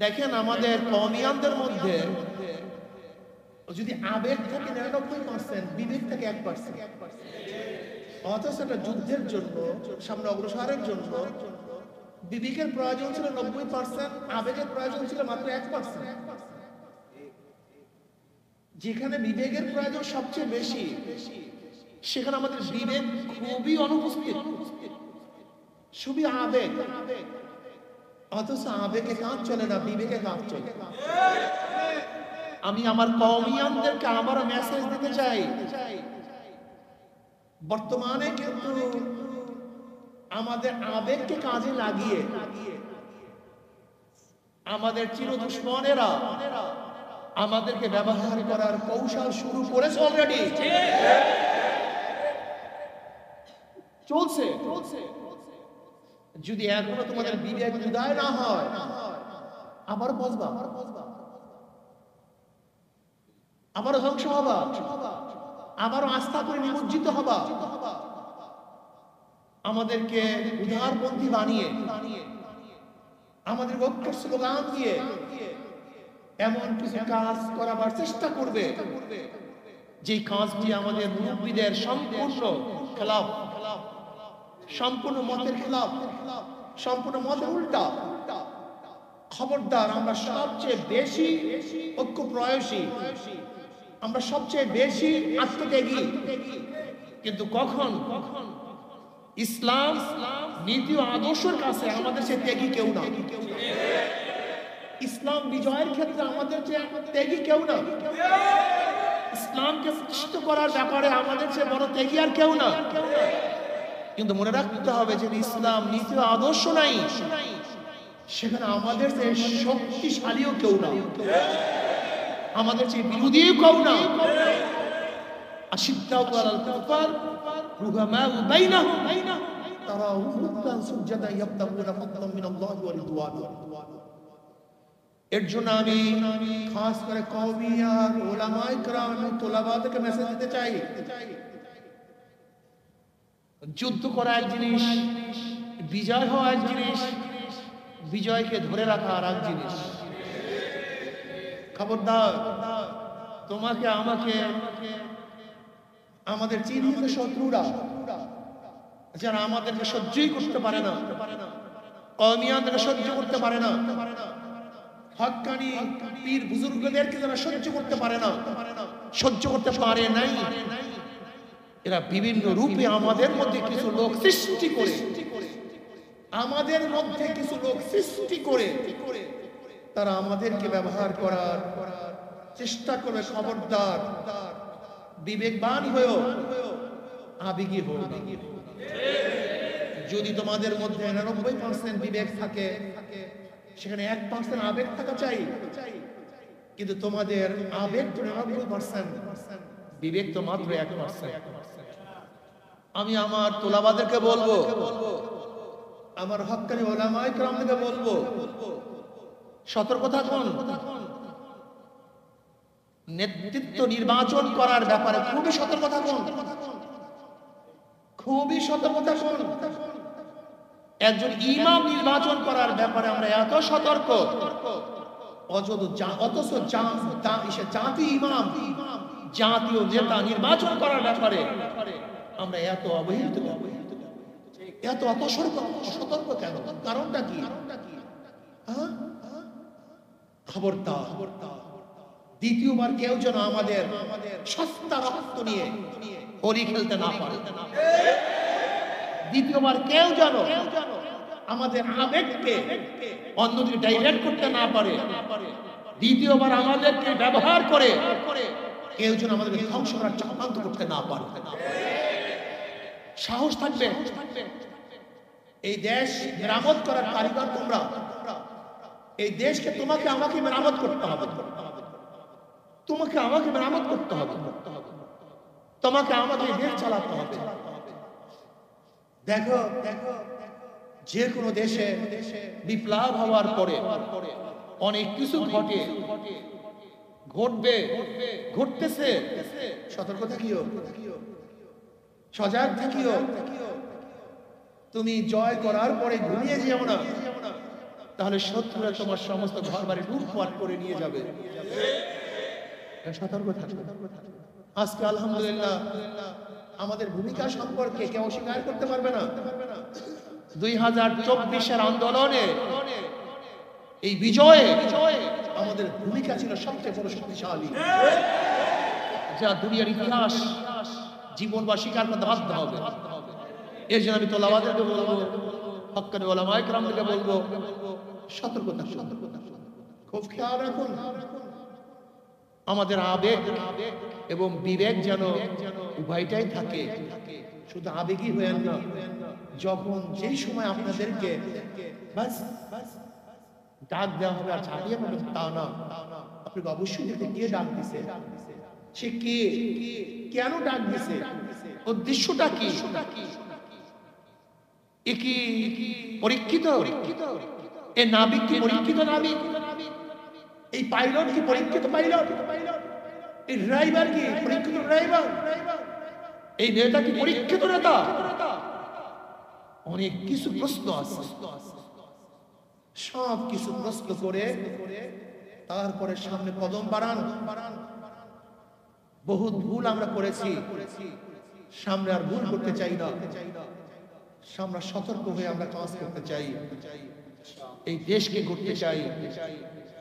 দেখেন আমাদের কওমিয়ানদের মধ্যে যদি আবেগ থাকে 99%, বিবেক থাকে 1%। অথচ একটা যুদ্ধের জন্য, সামনে অগ্রসরের জন্য বিবেকের প্রয়োজন ছিল 90%, আবেগের প্রয়োজন ছিল মাত্র 1%। যেখানে বিবেকের প্রয়োজন সবচেয়ে বেশি, সেখানে আমাদের বিবেক খুবই অনুপস্থিত, শুধু আবেগ। অথচ আবেগে কাজ চলে না, বিবেকে কাজ চলে। আমি আমার কওমিয়ানদেরকে আবার মেসেজ দিতে চাই, বর্তমানে কিন্তু আমাদের আবেগকে কাজে লাগিয়ে আমাদের চির দুশ্মনেরা আমাদেরকে ব্যবহার করার কৌশল শুরু করেছে, অলরেডি চলছে। যদি এখনো তোমাদের বিবেক উদয় না হয়, আবার বসবা, আবার ধ্বংস হবা, আবারও আস্থা করে নিমজ্জিত হবা। আমাদেরকে উদারপন্থী বানিয়ে, আমাদের ঐক্যের স্লোগান দিয়ে এমন কিছু কাজ করাবার চেষ্টা করবে, যে কাজটি আমাদের মুরব্বীদের সম্পূর্ণ খেলাফ, সম্পূর্ণ মতের খেলাফ, সম্পূর্ণ মতের উল্টা। খবরদার, আমরা সবচেয়ে বেশি ঐক্য প্রয়াসী, আমরা সবচেয়ে বেশি আত্মত্যাগী, কিন্তু কখন ইসলাম নীতি ও আদর্শের কাছে আমাদের সে ত্যাগী কেউ না। ইসলাম বিজয়ের ক্ষেত্রে আমাদের যে ত্যাগী কেউ না। ইসলামকে প্রতিষ্ঠিত করার ব্যাপারে আমাদের যে বড় ত্যাগী আর কেউ না। কিন্তু মনে রাখতে হবে যে ইসলাম নীতি ও আদর্শ নাই, সেখানে আমাদের যে শক্তিশালীও কেউ না, আমাদের যে বিরোধীও কেউ না। আশিদ্দাউ আলাল কুফার রুহামাউ বাইনাহুম তারাহুম রুকআন সুজদান ইয়াবতাগুনা ফাদলাম মিনাল্লাহি ওয়া রিদওয়ানা। এর জন্য আমি খাস করে কওমিয়াত, উলামায়ে কেরাম, তোলাবাদেরকে মেসেজ দিতে চাই, যুদ্ধ করা এক জিনিস, বিজয় হওয়া এক জিনিস, বিজয়কে ধরে রাখা আর এক জিনিস। খবরদার, তোমাকে আমাকে, আমাদের চিহ্নিত শত্রুরা যারা আমাদেরকে সহ্যই করতে পারে না, কওমিয়াতকে সহ্য করতে পারে না, হক্কানি পীর বুজুর্গদেরকে যারা সহ্য করতে পারে না, সহ্য করতে পারে নাই, এরা বিভিন্ন রূপে আমাদের মধ্যে কিছু লোক সৃষ্টি করে, আমাদের মধ্যে কিছু লোক সৃষ্টি করে তারা আমাদেরকে ব্যবহার করার চেষ্টা করবে। খবরদার, বিবেকবান হয়েও আবেগী হও। যদি তোমাদের মধ্যে 99% বিবেক থাকে, সেখানে 1% আবেগ থাকা চাই, কিন্তু তোমাদের আবেগ তো 99%, বিবেক তো মাত্র 1%। আমি আমার তোলাবাদেরকে বলবো, আমার হক্কানি উলামায়ে কেরামদেরকে বলবো, সতর্ক থাকুন। নেতৃত্ব নির্বাচন করার ব্যাপারে খুবই সতর্ক থাকুন, খুবই সতর্ক থাকুন। একজন ইমাম নির্বাচন করার ব্যাপারে আমরা এত সতর্ক, অথচ জাতি ইমাম, জাতীয় নেতা নির্বাচন করার ব্যাপারে আমরা এত অবহেলিত, এত অসতর্ক কেন? কারণটা কি? খবরদার, দ্বিতীয়বার কেউ যেন আমাদের সস্তা রক্ত নিয়ে হোলি খেলতে না পারে। দ্বিতীয়বার কেউ যেন আমাদের আবেগকে অন্যদিকে ডাইভার্ট করতে না পারে। দ্বিতীয়বার আমাদেরকে ব্যবহার করে কেউ যেন আমাদেরকে ধ্বংস করার চক্রান্ত করতে না পারে। সাহস থাকবে। এই দেশ মেরামত করার কারিগর তোমরা। এই দেশকে তোমাকে আমাকে মেরামত করতে হবে, তোমাকে আমাকে মেরামত করতে হবে, তোমাকে আমাকে দেশ চালাতে হবে। দেখো, যে কোনো দেশে বিপ্লব হওয়ার পরে অনেক কিছু ঘটবে, ঘটতেছে। সতর্ক থাকিও, সজাগ থাকিও। তুমি জয় করার পরে ঘুমিয়ে যেও না, তাহলে শত্রুরা তোমার সমস্ত ঘর বাড়ি লুটপাট করে নিয়ে যাবে। সতর্ক থাকবে। আজকে আলহামদুলিল্লাহ আমাদের ভূমিকা সম্পর্কে কেউ অস্বীকার করতে পারবে না। 2024-এর আন্দোলনে এই বিজয়ে আমাদের ভূমিকা ছিল সবচেয়ে বড় শক্তিশালী, যা দুনিয়ার ইতিহাস জীবন বা স্বীকার করতে বাধ্য হবে। এর জন্য আমি তোলাবাদেরকে বলবো, হক্কানি ওলামায়ে কেরামদেরকে বলবো, সতর্ক থাকুন, খুব খেয়াল রাখুন। আমাদের আবেগ এবং বিবেক যেন উভয়টাই থাকে, শুধু আবেগই হয়েন না। যখন যেই সময় আপনাদেরকে বাস ডাক দেওয়া হবে আর ঝাঁপিয়ে পড়বেন তা না, আপনাকে অবশ্যই দেখতে কে ডাক দিছে, সে কে, কেন ডাক দিছে, উদ্দেশ্যটা কি, এ কি পরীক্ষিত, এ নাবিক কি পরীক্ষিত নাবিক, এই পাইলট কি পরীক্ষিত পাইলট, এই ড্রাইভার কি পরীক্ষিত ড্রাইভার, এই নেতা কি পরীক্ষিত নেতা। অনেক কিছু প্রশ্ন আছে, সব কিছু প্রশ্ন করে তারপরে সামনে কদম বাড়ান। বহুত ভুল আমরা করেছি, সামনে আর ভুল করতে চাই না। আমরা সতর্ক হয়ে আমরা কাজ করতে চাই, এই দেশকে গড়তে চাই,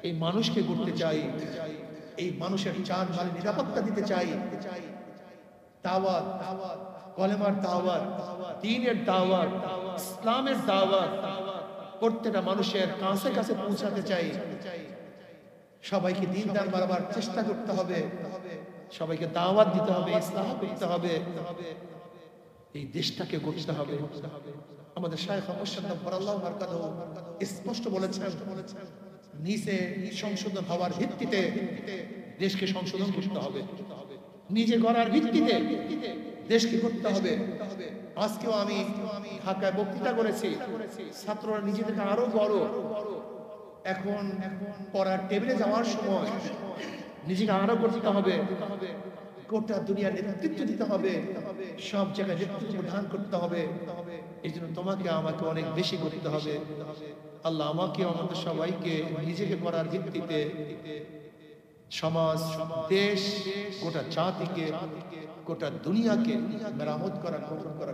এই মানুষকে গড়তে চাই, এই মানুষের জান মাল নিরাপত্তা দিতে চাই। দাওয়াত, কলেমার দাওয়াত, দ্বীনের দাওয়াত, ইসলামের দাওয়াত প্রত্যেকটা মানুষের কাছে কাছে পৌঁছাতে চাই। সবাইকে দ্বীনদার বানাবার চেষ্টা করতে হবে, সবাইকে দাওয়াত দিতে হবে, ইসলাহ করতে হবে, এই দেশটাকে গড়তে হবে। আমাদের শায়খ মুর্শিদ বরাল্লাহু বারাকাতুহু স্পষ্ট বলেছেন, নিচে সংশোধন হওয়ার ভিত্তিতে দেশকে সংশোধন করতে হবে, নিজে গড়ার ভিত্তিতে দেশকে করতে হবে। আজকেও আমি ঢাকায় বক্তৃতা করেছি, ছাত্ররা নিজেদেরকে আরো বড়, এখন পড়ার টেবিলে যাওয়ার সময় নিজেকে আরো করতে হবে, গোটা দুনিয়ার নেতৃত্ব দিতে হবে, সব জায়গায় নেতৃত্ব প্রদান করতে হবে। এই জন্য তোমাকে আমাকে অনেক বেশি করতে হবে। আল্লাহ আমাকে আমাদের সবাইকে নিজেকে করার ভিত্তিতে সমাজ, দেশ, গোটা জাতিকে, গোটা দুনিয়াকে মেরামত করা, গঠন করা